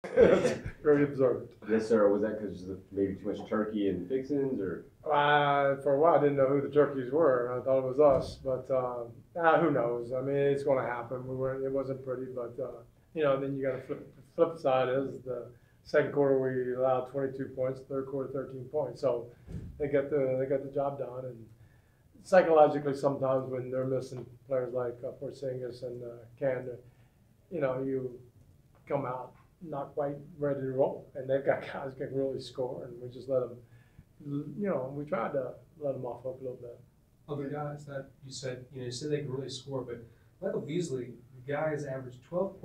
That's very observant. Yes, sir. Was that because maybe too much turkey and fixins, or? For a while, I didn't know who the turkeys were. I thought it was us, but who knows? I mean, it's going to happen. We weren't. It wasn't pretty, but then you got to flip side is the second quarter we allowed 22 points, third quarter 13 points. So they got the job done. And psychologically, sometimes when they're missing players like Porzingis and Canada, you come out not quite ready to roll, and they've got guys that can really score, and we just let them. We tried to let them off hook a little bit. Other guys that you said they can really score, but Michael Beasley, the guy has averaged 12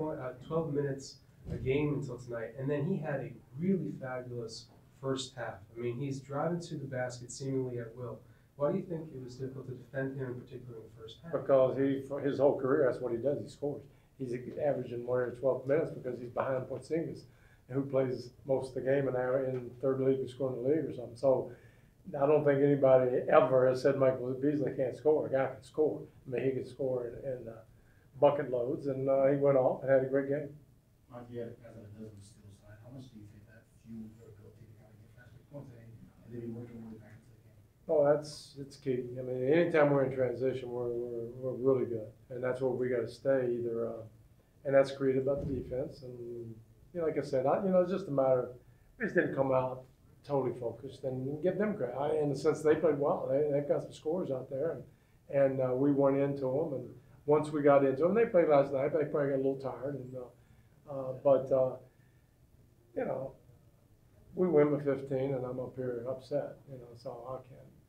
minutes a game until tonight, and then he had a really fabulous first half. I mean, he's driving to the basket seemingly at will. Why do you think it was difficult to defend him, in particular in the first half? Because for his whole career, that's what he does. He scores. He's averaging more than 12 minutes because he's behind Porzingis, who plays most of the game and now in third league or scoring the league or something. So I don't think anybody ever has said Michael Beasley can't score. A guy can score. I mean, he can score in bucket loads, and he went off and had a great game. Mike, you had a guy that doesn't steal side. How much do you think that fueled your ability to kind of get faster points and then be working really back into the game? Oh, it's key. I mean, anytime we're in transition, we're really good, and that's where we got to stay. And that's created by the defense. And like I said, it's just a matter of we just didn't come out totally focused and give them credit. In the sense they played well. They've got some scores out there, and we went into them. And once we got into them, they played last night. They probably got a little tired, but we win by 15, and I'm up here upset. So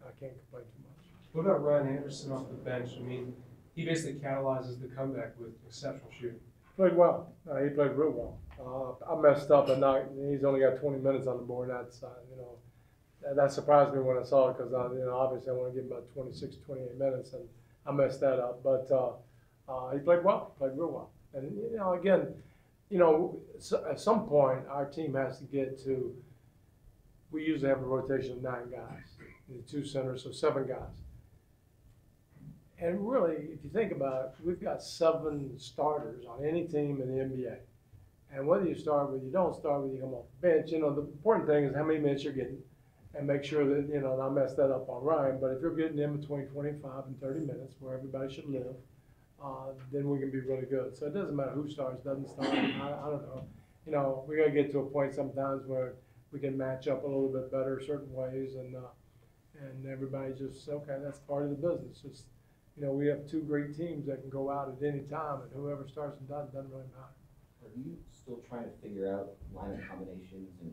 I can't complain too much. What about Ryan Anderson off the bench? I mean, he basically catalyzes the comeback with exceptional shooting. Played well. He played real well. I messed up, and he's only got 20 minutes on the board. That surprised me when I saw it because obviously I want to give him about 26, 28 minutes, and I messed that up. But he played well. Played real well. And again, at some point our team has to get to. We usually have a rotation of 9 guys, 2 centers, so 7 guys. And really, if you think about it, we've got 7 starters on any team in the NBA. And whether you start with, you don't start with, you come off the bench. The important thing is how many minutes you're getting, and make sure that and I messed that up on Ryan. But if you're getting in between 25 and 30 minutes, where everybody should live, then we can be really good. So it doesn't matter who starts, doesn't start. I don't know. We got to get to a point sometimes where we can match up a little bit better certain ways, and everybody just okay. That's part of the business. It's we have 2 great teams that can go out at any time, and whoever starts and doesn't really matter. Are you still trying to figure out lineup combinations, and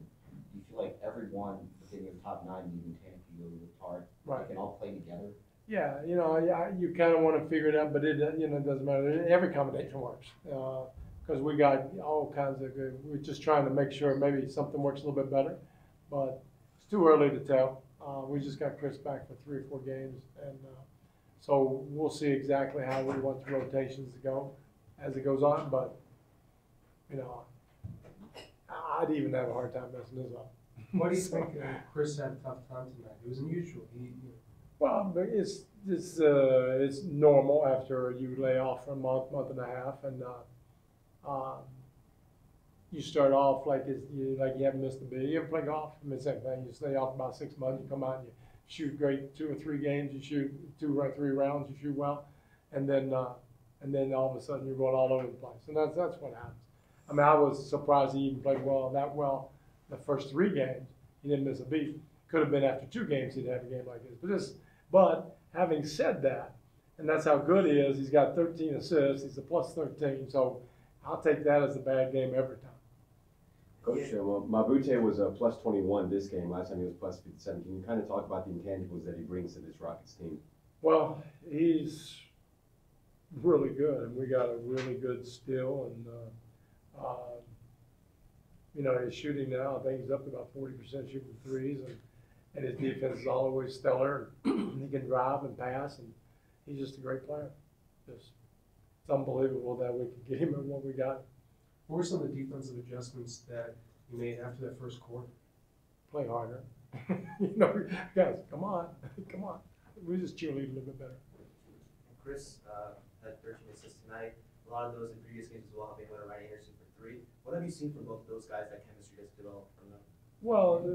do you feel like everyone within your top 9, even Tannehill, Tart, Right. they can all play together? Yeah, you kind of want to figure it out, but it doesn't matter. Every combination works because we got all kinds of good. We're just trying to make sure maybe something works a little bit better, but it's too early to tell. We just got Chris back for 3 or 4 games, and so we'll see exactly how we want the rotations to go as it goes on. But I'd even have a hard time messing this up. Why do you think Chris had a tough time tonight? It was unusual. Well, it's normal after you lay off for a month and a half, and you start off like you haven't missed a beat. You ever play golf? I mean, same thing. You stay off about 6 months. You come out and you shoot great 2 or 3 games. You shoot 2 or 3 rounds. You shoot well, and then all of a sudden you're going all over the place, and that's what happens. I mean, I was surprised he even played that well the first 3 games. He didn't miss a beat. Could have been after 2 games he'd have a game like this. But having said that, and that's how good he is, he's got 13 assists. He's a plus 13, so I'll take that as a bad game every time. Coach, Mabute was a plus 21 this game. Last time he was plus 57. Can you kind of talk about the intangibles that he brings to this Rockets team? Well, he's really good, and we got a really good steal, and his shooting now, I think he's up to about 40% shooting threes, and his defense is always stellar. He can drive and pass, and he's just a great player. It's unbelievable that we could get him at what we got. What were some of the defensive adjustments that you made after that first quarter? Play harder. Guys, come on. We just cheerlead a little bit better. And Chris had 13 assists tonight. A lot of those in previous games as well, having went to Ryan Anderson for great. What have you seen from both those guys, that chemistry that's developed from them? Well,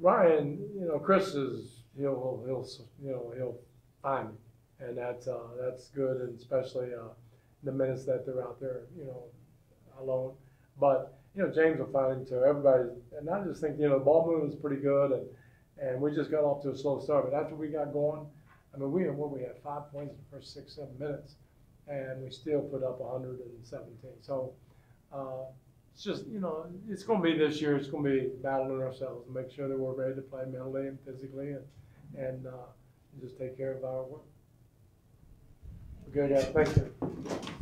Ryan, Chris is, he'll find me, and that's good, and especially, the minutes that they're out there, alone. But, James will find him too. Everybody, and I just think, the ball movement is pretty good, and we just got off to a slow start. But after we got going, I mean, we had 5 points in the first 6-7 minutes, and we still put up 117. So, it's just, it's going to be this year. It's going to be battling ourselves to make sure that we're ready to play mentally and physically, and just take care of our work. Good, guys. Thank you.